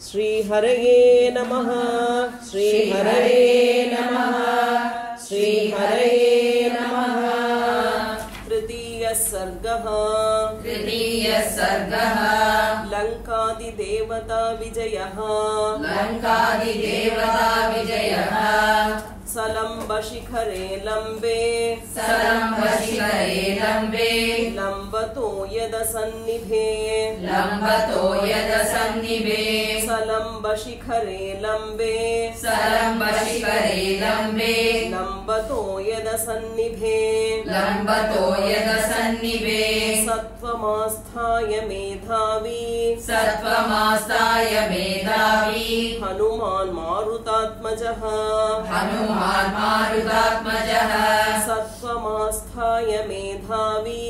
श्रीहरये नमः श्रीहरये नमः श्रीहरये नमः। तृतीयः सर्गः लङ्कादिदेवता विजयः सलम्बशिखरे लम्बे लम्बतो यदसन्निभे सलम्बशिखरे लम्बे लम्बतो यदसन्निभे सत्त्वमास्थाय मेधावी हनुमान् मारुतात्मजः सत्त्वमास्थाय मेधावी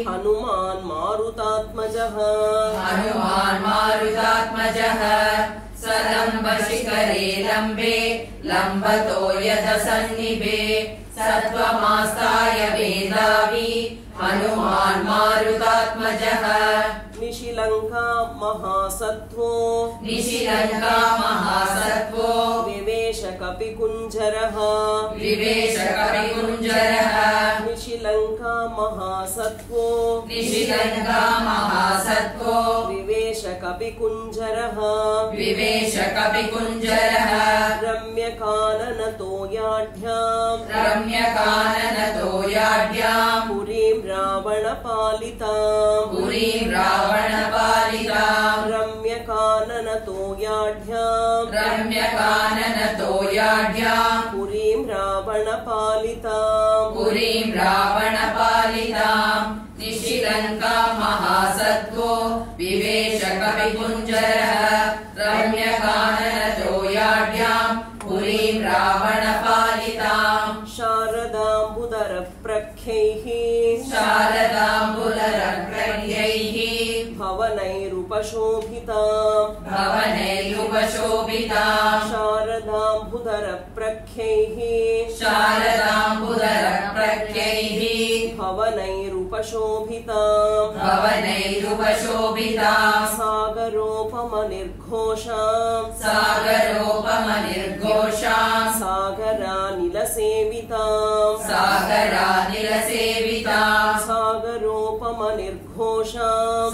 हनुमान् मारुतात्मजः सलम्बशिखरे लम्बे लम्बतो यदसन्निभे सत्त्वमास्थाय मेधावी हनुमान् मारुतात्मजः। निशिलङ्का महासत्त्वो विवेश कपिकुञ्जरः निशिलङ्का महासत्त्वो विवेश कपिकुञ्जरः रम्यकाननतोयाढ्याम् पुरीं रावणपालिताम् रम्यकाननतोयाढ्याम् पुरीं रावणपालिताम् निशिलङ्का महासत्त्वो विवेश कपिकुञ्जरः रम्यकाननतोयाढ्याम् पुरीं रावणपालिताम्। शारदाम्बुदरप्रख्यैः भवनैरुपशोभिताम् शारदाम्बुदरप्रख्यैः भवनैरुपशोभिताम् सागरोपमनिर्घोषाम् सागरानिलसेविताम् सागरोपमनिर्घोषाम्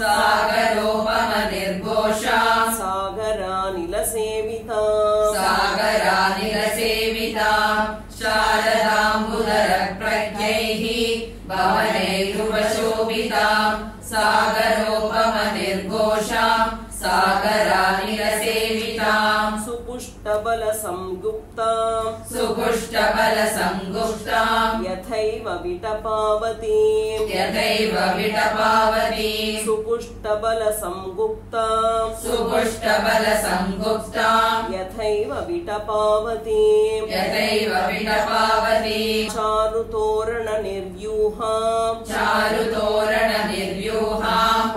सागरानिलसेविताम् शारदाम्बुदरप्रख्यैः भवनैरुपशोभिताम् सागरोपमनिर्घोषाम् सागरानिलसेविताम् सुपुष्टबलसंगुप्ताम् यथैव विटपावतीम् सुपुष्टबलसंगुप्ताम् यथैव विटपावतीम् चारुतोरणनिर्व्यूहाम्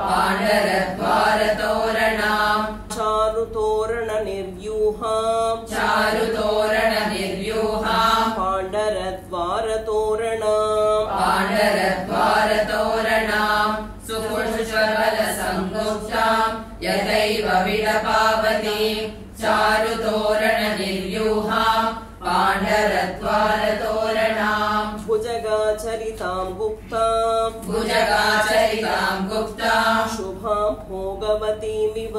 पाण्डरद्वारतोरणाम् चारुतोरणनिर्व्यूहाम् पाण्डरद्वारतोरणाम् सुपुष्टबलसंगुप्ताम् यथैव विटपावतीम् चारुतोरणनिर्व्यूहाम् पाण्डरद्वारतोरणाम् भुजगाचरिताम् गुप्ताम् शुभां भोगवतीमिव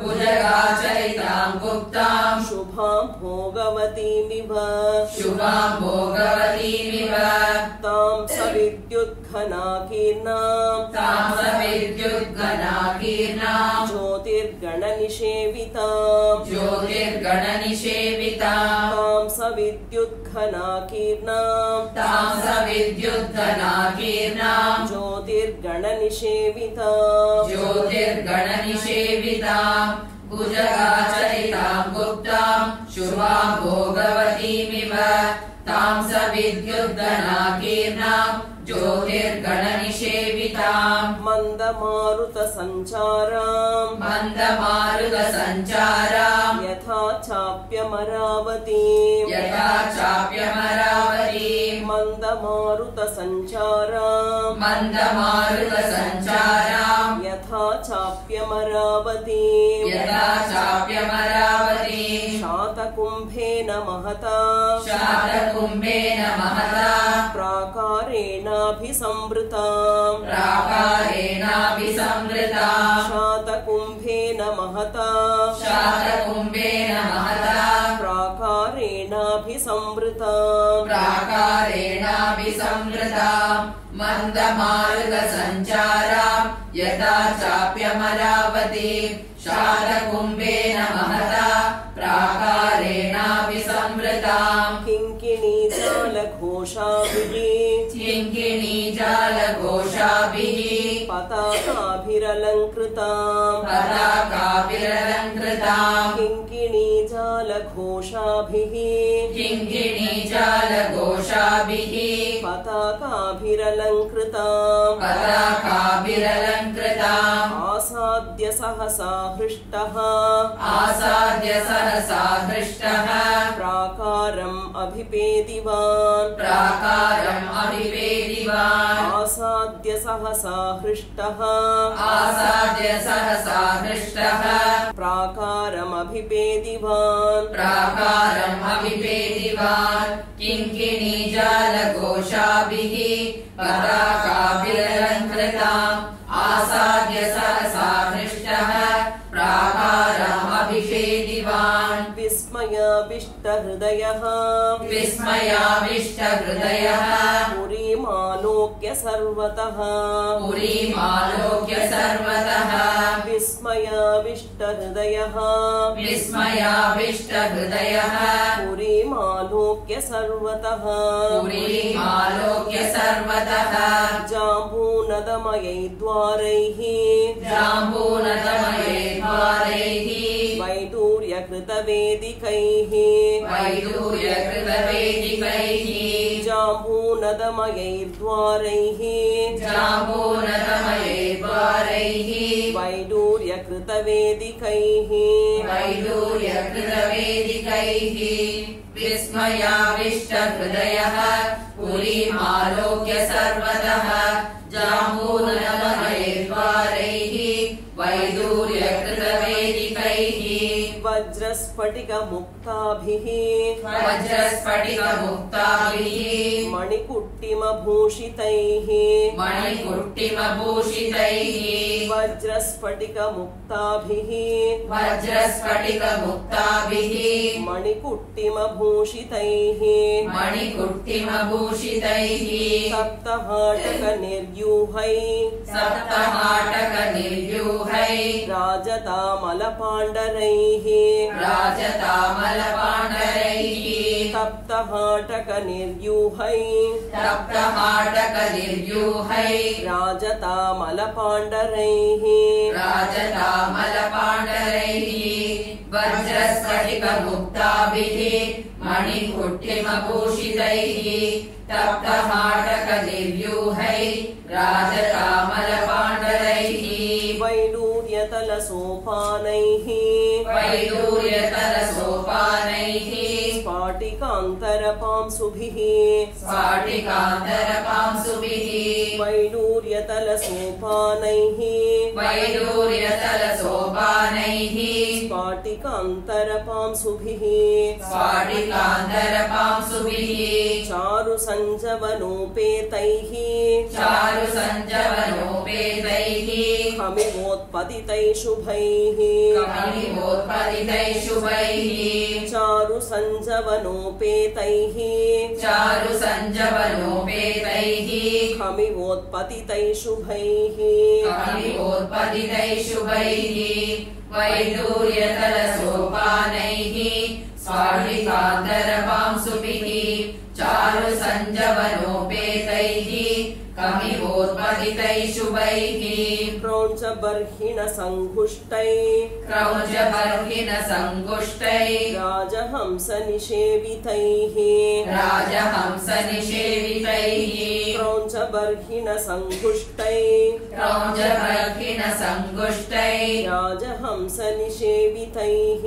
भुजगाचरिताम् गुप्ताम् शुभां भोगवतीमिव तां सविद्युद्घनाकीर्णाम् ज्योतिर्गणनिषेविताम् तां सविद्युद्घनाकीर्णाम् ज्योतिर्गणनिषेविताम् भुजगाचरिताम् गुप्ताम् शुभां भोगवतीमिव तां सविद्युद्घनाकीर्णाम् ज्योतिर्गणनिषेविताम् मन्दमारुतसञ्चाराम् यथा चाप्यमरावतीम् मन्दमारुतसञ्चाराम् मन्दमारुतसञ्चाराम् यथा चाप्यमरावतीम् शातकुम्भेन महता प्राकारेणाभिसंवृताम् शातकुम्भेन महता प्राकारेणाभिसंवृताम् मन्दमारुतसञ्चाराम् यथा चाप्यमरावतीम् शातकुम्भेन महता प्राकारेणाभिसंवृताम् किङ्किणीजालघोषाभिः पताकाभिरलङ्कृताम् किङ्किणीजालघोषाभिः पताकाभिरलङ्कृताम् आसाद्य सहसा हृष्टः प्राकारम् अभिपेदिवान् आसाद्य सहसा हृष्टः प्राकारमभिपेदिवान् किङ्किणीजालघोषाभिः पताकाभिरलङ्कृताम् आसाद्य सहसा हृष्टः प्राकारमभिपेदिवान् विस्मयाविष्टहृदयः पुरीमालोक्य सर्वतः विस्मयाविष्टहृदयः पुरीमालोक्य सर्वतः जाम्बूनदमयैर्द्वारैः वैडूर्यकृतवेदिकैः जाम्बूनदमयैर्द्वारैः वैडूर्यकृतवेदिकैः विस्मयाविष्टहृदयः पुरीमालोक्य सर्वतः जाम्बूनदमयैर्द्वारैः वैडूर्यकृतवेदिकैः वज्रस्फटिकमुक्ताभिः मणिकुट्टिमभूषितैः वज्रस्फटिकमुक्ताभिः मणिकुट्टिमभूषितैः सप्तहाटकनिर्व्यूहैः राजतामलपाण्डरैः सप्तहाटकनिर्व्यूहैः राजतामलपाण्डरैः वज्रस्फटिकमुक्ताभिः मणिकुट्टिमभूषितैः सप्तहाटकनिर्व्यूहैः राजतामलपाण्डरैः वैडूर्यतलसोपानैः स्फाटिकान्तरपांसुभिः वैडूर्यतलसोपानैः स्फाटिकान्तरपांसुभिः चारुसञ्जवनोपेतैः खमिवोत्पतितैः शुभैः चारुसञ्जवनोपेतैः खमिवोत्पतितैः शुभैः वैडूर्यतलसोपानैः स्फाटिकान्तरपांसुभिः चारुसञ्जवनोपेतैः कमिवोत्पतितैः शुभैः क्रौञ्चबर्हिणसङ्घुष्टैः राजहंसनिषेवितैः क्रौञ्चबर्हिणसङ्घुष्टैः क्रौञ्जबर्हिणसङ्गुष्टै क्रौञ्जबर्हिणसङ्गुष्टै राजहंसनिषेवितैः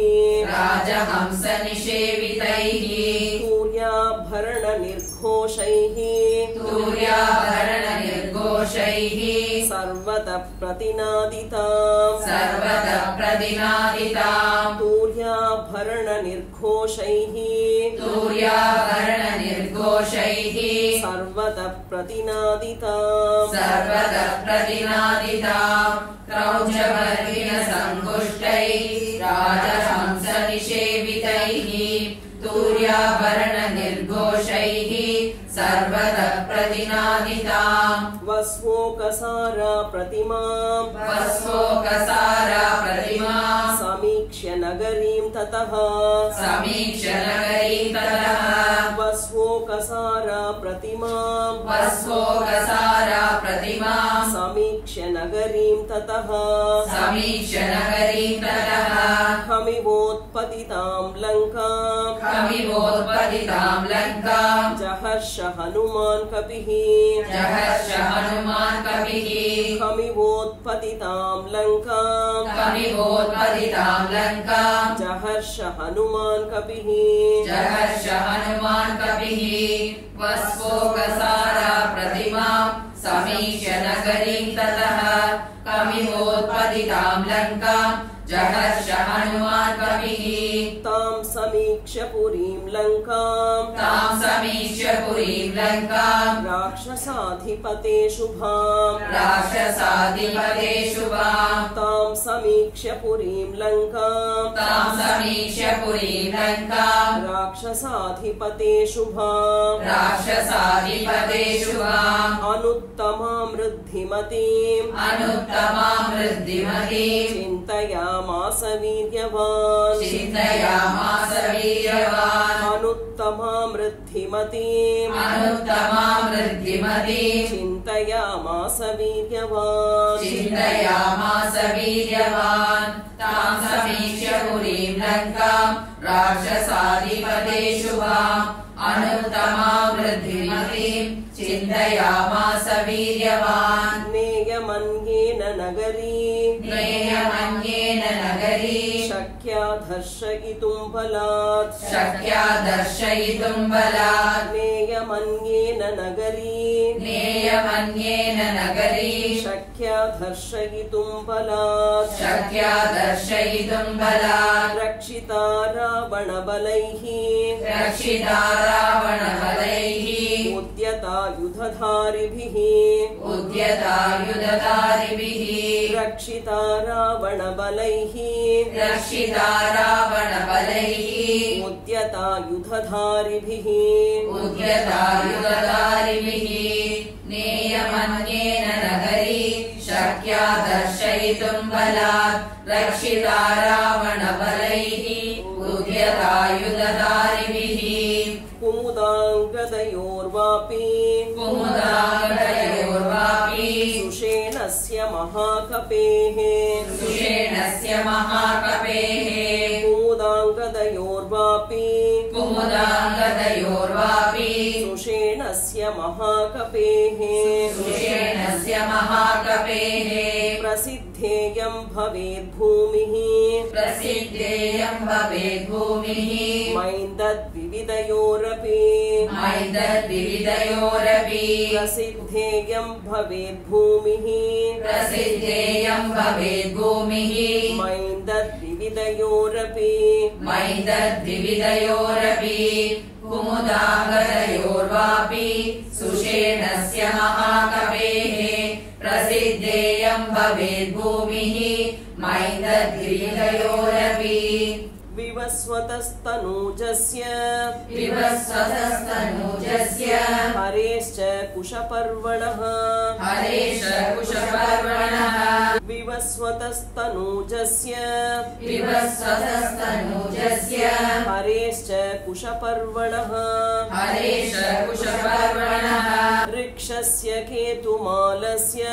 राजहंसनिषेवितैः तूर्याभरणनिर्घोषैः तूर्याभरणनिर्घोषैः सर्वतः प्रतिनादिताम् सर्वतः प्रतिनादिताम् तूर्याभरणनिर्घोषैः तूर्याभरणनिर्घोषैः सर्वतः प्रतिनादिताम् सर्वतः प्रतिनादिताम् क्रौञ्जबर्हिणसङ्गुष्टैः राजहंसनिषेवितैः तूर्याभरणनिर्घोषैः सर्वतः प्रतिनादिताम् वस्वोकसारा प्रतिमाम् वस्वोकसारा प्रतिमाम् समीक्ष्य नगरीं ततः समीक्ष्य नगरीं ततः वस्वोकसारा प्रतिमाम् वस्वोकसारा प्रतिमाम् समीक्ष्य नगरीं ततः समीक्ष्य नगरीं ततः खमिवोत्पतितां लङ्काम् खमिवोत्पतितां लङ्काम् जहर्ष हनुमान् कपिः जहर्ष हनुमान् कपिः खमिवोत्पतितां लङ्काम् खमिवोत्पतितां लङ्काम् जहर्ष हनुमान् कपिः जहर्ष हनुमान् कपिः वस्वोकसारा प्रतिमाम् समीक्ष्य नगरीं ततः खमिवोत्पतितां लङ्काम् जहर्ष हनुमान् कपिः तां समीक्ष्य पुरीं लङ्काम् तां समीक्ष्य पुरीं लङ्काम् राक्षसाधिपते शुभाम् राक्षसाधिपते शुभाम् तां समीक्ष्य पुरीं लङ्काम् तां समीक्ष्य पुरीं लङ्काम् राक्षसाधिपते शुभाम् राक्षसाधिपते शुभाम् अनुत्तमां वृद्धिमतीम् अनुत्तमां वृद्धिमतीम् चिन्तयामास वीर्यवान् चिन्तयामास वीर्यवान् अनुत्तमां वृद्धिमतीम् अनुत्तमां वृद्धिमतीम् चिन्तयामास वीर्यवान् चिन्तयामास वीर्यवान् तां समीक्ष्य पुरीं लङ्काम् राक्षसाधिपते शुभाम् अनुत्तमां वृद्धिमतीम् चिन्तयामास वीर्यवान् नेयमन्येन नगरी नेयमन्येन नगरी शक्या दर्शयितुं बलात् शक्या दर्शयितुं बलात् नेयमन्येन नगरी नेयमन्येन नगरी शक्या दर्शयितुं बलात् शक्या दर्शयितुं बलात् रक्षिता रावणबलैः रक्षिता रावणबलैः उद्यतायुधधारिभिः उद्यतायुधधारिभिः रक्षिता रावणबलैः रक्षिता रावणबलैः उद्यतायुधधारिभिः उद्यतायुधधारिभिः नेयमन्येन नगरी शक्या दर्शयितुं बलात् रक्षिता रावणबलैः उद्यतायुधधारिभिः कुमुदाङ्गदयोर्वापि कुमुदाङ्गदयोर्वापि सुषेणस्य महाकपेः सुषेणस्य महाकपेः कुमुदाङ्गदयोर्वापि कुमुदाङ्गदयोर्वापि सुषेणस्य महाकपेः सुषेणस्य महाकपेः प्रसिद्धेयं भवेद्भूमिः प्रसिद्धेयं भवेद्भूमिः मैन्दद्विविधयोरपि मैन्दद्विविधयोरपि प्रसिद्धेयं भवेद्भूमिः प्रसिद्धेयं भवेद्भूमिः मैन्दद्विविधयोरपि मैन्दद्विविधयोरपि कुमुदाङ्गदयोर्वापि सुषेणस्य महाकपेः प्रसिद्धेयं भवेद्भूमिः मैन्दद्विविधयोरपि विवस्वतस्तनूजस्य विवस्वतस्तनूजस्य हरेश्च कुशपर्वणः हरेश कुशपर्वणः विवस्वतस्तनूजस्य विवस्वतस्तनूजस्य हरेश्च कुशपर्वणः हरेश कुशपर्वणः ऋक्षस्य केतुमालस्य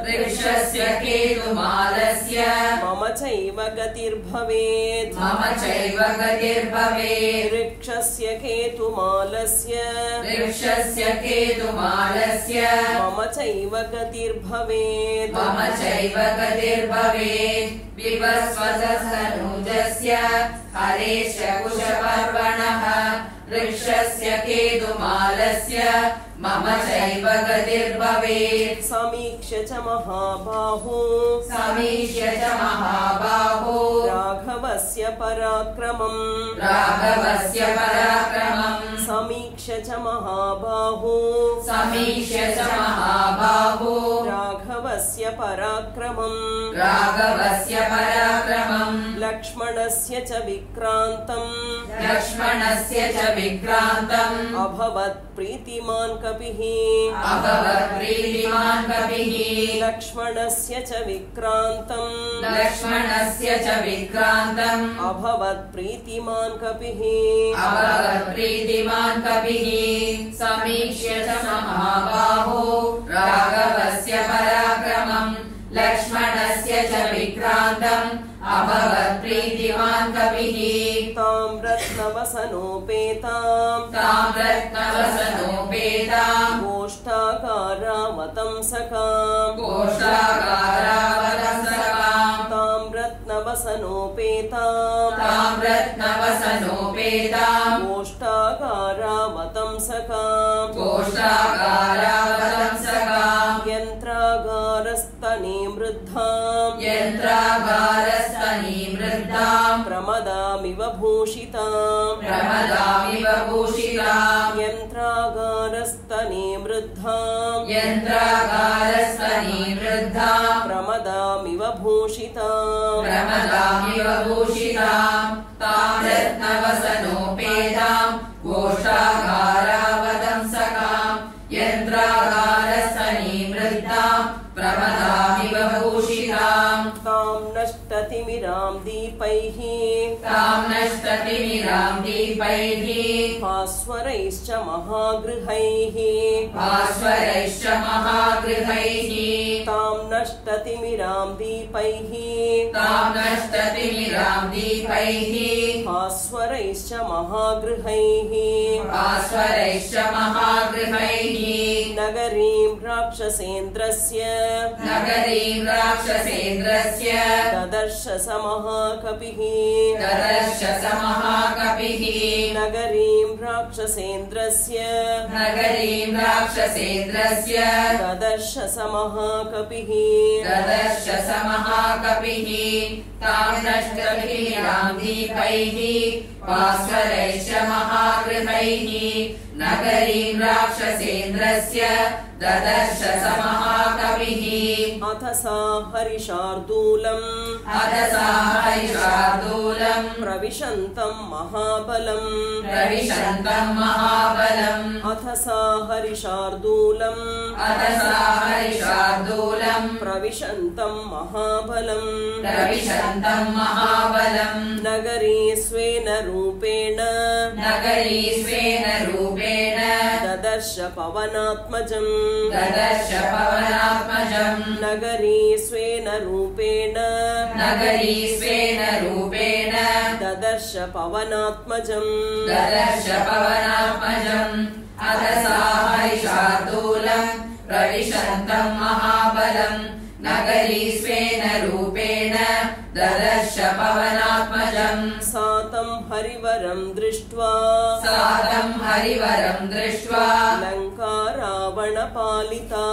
वृक्षस्य केतुमालस्य मम चैव गतिर्भवेत् मम चैव गतिर्भवेत् ऋक्षस्य केतुमालस्य वृक्षस्य केतुमालस्य मम चैव गतिर्भवेत् मम चैव गतिर्भवेत् विवस्वतस्तनूजस्य हरेश कुशपर्वणः वृक्षस्य केतुमालस्य मम चैव गतिर्भवेत् समीक्ष्य च महाबाहो समीक्ष्य च महाबाहो राघवस्य पराक्रमम् राघवस्य पराक्रमम् समीक्ष्य च महाबाहो समीक्ष्य च महाबाहो राघवस्य पराक्रमम् राघवस्य पराक्रमम् लक्ष्मणस्य च विक्रान्तम् लक्ष्मणस्य च विक्रान्तम् अभवत् प्रीतिमान् कपिः अभवत् प्रीतिमान् कपिः लक्ष्मणस्य च विक्रान्तम् लक्ष्मणस्य च विक्रान्तम् अभवत् प्रीतिमान् कपिः अभवत् प्रीतिमान् कपिः समीक्ष्य च महाबाहो राघवस्य पराक्रमम् लक्ष्मणस्य च विक्रान्तम् अभवत् प्रीतिमान् कपिः तां रत्नवसनोपेताम् तां रत्नवसनोपेताम् गोष्ठाकारावतंसकाम् गोष्ठाकारावतंसकाम् तां रत्नवसनोपेताम् तां रत्नवसनोपेताम् गोष्ठाकारावतंसकाम् गोष्ठाकारावतंसकाम् यन्त्रागारस्तने वृद्धाम् यन्त्रागारस्तनी वृद्धाम् प्रमदामिव भूषिताम् प्रमदामिव भूषिताम् यन्त्रागारस्तने वृद्धाम् यन्त्रागारस्तनी वृद्धाम् प्रमदामिव भूषिताम् प्रमदामिव भूषिताम् तां रत्नवसनोपेताम् गोष्ठागारावतंसकाम् यन्त्रागारस्तनी वृद्धाम् प्रमदामिव भूषिताम् तां नष्टतिमिरां दीपैः तां नष्टतिमिराम् दीपैः भास्वरैश्च महागृहैः भास्वरैश्च महागृहैः तां नष्टतिमिरां दीपैः तां नष्टतिमिराम् दीपैः भास्वरैश्च महागृहैः भास्वरैश्च महागृहैः नगरीं राक्षसेन्द्रस्य नगरीं राक्षसेन्द्रस्य ददर्श स महाकपिः ददर्श स महाकपिः नगरीं राक्षसेन्द्रस्य नगरीं राक्षसेन्द्रस्य ददर्श स महाकपिः ददर्श स महाकपिः तां नष्टतिमिराम् दीपैः भास्वरैश्च महागृहैः नगरीं राक्षसेन्द्रस्य ददर्श स महाकपिः अथ सा हरिशार्दूलम् अथ सा हरिशार्दूलम् प्रविशन्तं महाबलम् प्रविशन्तं महाबलम् अथ सा हरिशार्दूलम् अथ सा हरिशार्दूलम् प्रविशन्तं महाबलम् प्रविशन्तं महाबलम् नगरी स्वेन रूपेण नगरी स्वेन रूपेण ददर्श पवनात्मजम् ददर्श पवनात्मजम् नगरी स्वेन रूपेण नगरी स्वेन रूपेण ददर्श पवनात्मजम् ददर्श पवनात्मजम् अथ सा हरिशार्दूलम् प्रविशन्तं महाबलम् नगरी स्वेन रूपेण ददर्श पवनात्मजम् सातं हरिवरं दृष्ट्वा सातं हरिवरं दृष्ट्वा लङ्का रावणपालिता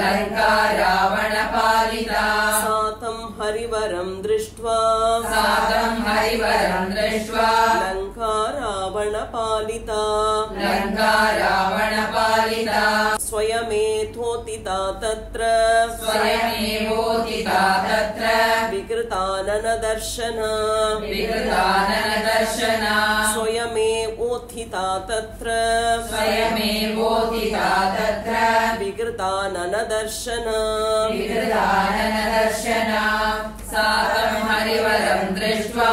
लङ्का रावणपालिता सातं हरिवरं दृष्ट्वा सातं हरिवरं दृष्ट्वा लङ्का रावणपालिता लङ्का रावणपालिता स्वयमेथोतिता तत्र स्वयमेवोदिता तत्र विकृताननदर्शन विकृताननदर्शना स्वयमेवोत्थिता तत्र स्वयमेवोदिता तत्र विकृताननदर्शन विकृताननदर्शना सातं हरिवरं दृष्ट्वा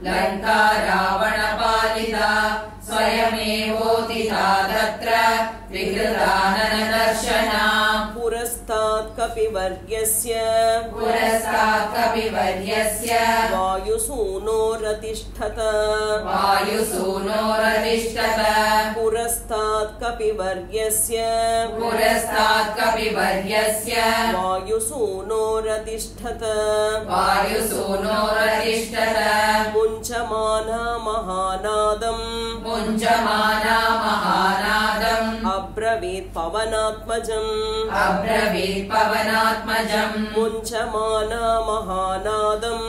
लङ्का रावणपालिता स्वयमेवोदिता तत्र विकृताननदर्शना दर्शना पुरस्तात् कपिवर्यस्य वायुसूनोरतिष्ठत वायुसूनोरतिष्ठत पुरस्तात् कपिवर्यस्य वायुसूनोरतिष्ठत वायुसूनोरतिष्ठत मुञ्चमाना महानादम् अब्रवीत् पवनात्मजम् मुञ्चमाना महानादम्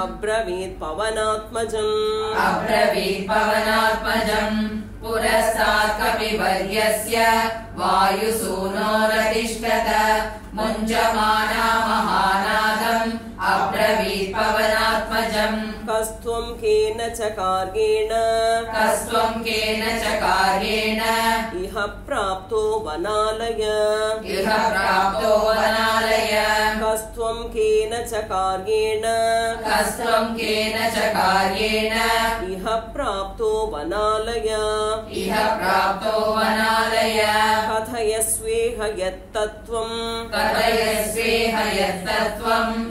अब्रवीत् पवनात्मजम् पुरस्तात् कपिवर्यस्य वायुसूनोरतिष्ठत मुञ्चमाना महानादम् अब्रवीत् पवनात्मजम् कस्त्वं केन च कार्येण इह प्राप्तो वनालय कस्त्वं केन च कार्येण इह प्राप्तो वनालय कथयस्वेह यत्तत्त्वम्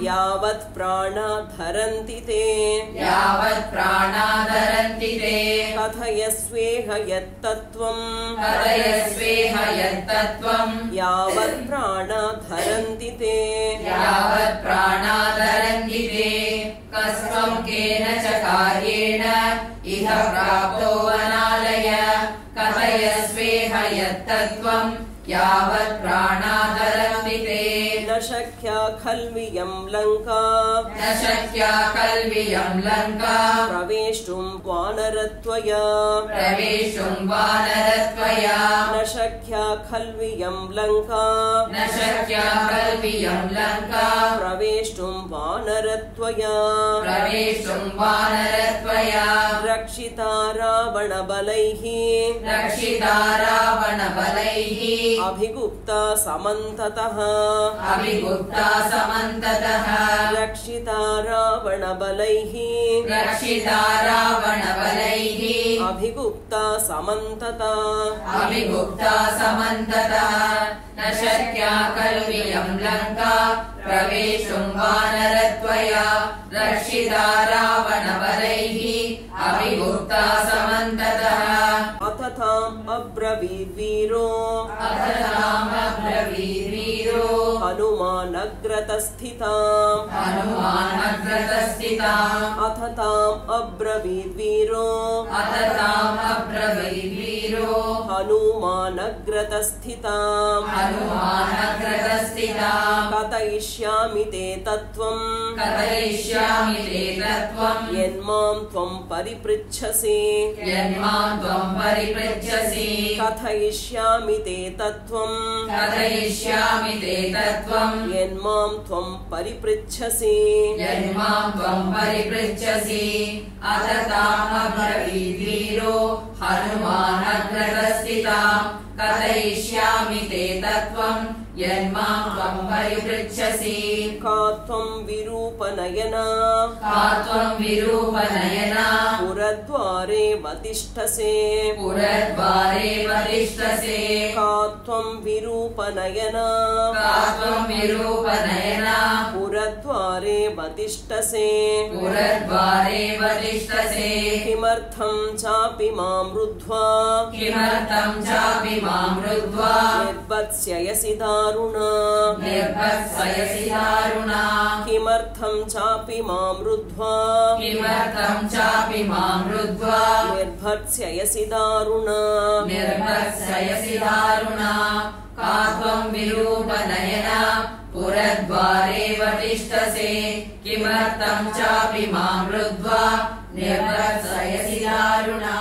यावत् प्राणा धरन्ति ते कथयस्वेह यत्तत्त्वम् यावत् प्राणा धरन्ति ते कस्त्वं केन च कार्येण इह प्राप्तो वनालय कथयस्वेह यत्तत्त्वं यावत् प्राणा धरन्ति ते न शक्या खल्वियं लङ्का प्रवेष्टुं वानरत्वया न शक्या खल्वियं लङ्का प्रवेष्टुं वानरत्वया रक्षिता रावणबलैः अभिगुप्ता समन्ततः रक्षिता रावणबलैः अभिगुप्ता समन्ततः न शक्या कल्वियं लङ्का प्रवेशुं वानरत्वया रक्षिता रावणबलैः अभिगुप्ता समन्ततः अतताम् अब्रवीद्वीरो हनुमानग्रतस्थिताम् अतताम् अब्रवीद्वीरो हनुमानग्रतस्थिताम् कथयिष्यामि ते तत्त्वम् यन्मां त्वं परिपृच्छसि कथयिष्यामि ते तत्त्वम् यन्मां त्वं परिपृच्छसि अततामब्रवीद्वीरो हनुमानग्रतस्थिताम् कथयिष्यामि ते तत्त्वं यन्मां त्वं परिपृच्छसि का त्वं विरूपनयना पुरद्वारे वतिष्ठसे का त्वं विरूपनयना पुरद्वारे वतिष्ठसे किमर्थं चापि मां रुद्ध्वा निर्वत्स्यसि दारुणा किमर्थं चापि मां रुद्ध्वा निर्भत्स्यसि दारुणा का त्वं विरूपनयना पुरद्वारे वतिष्ठसे किमर्थं चापि मां रुद्ध्वा निर्भत्स्यसि दारुणा।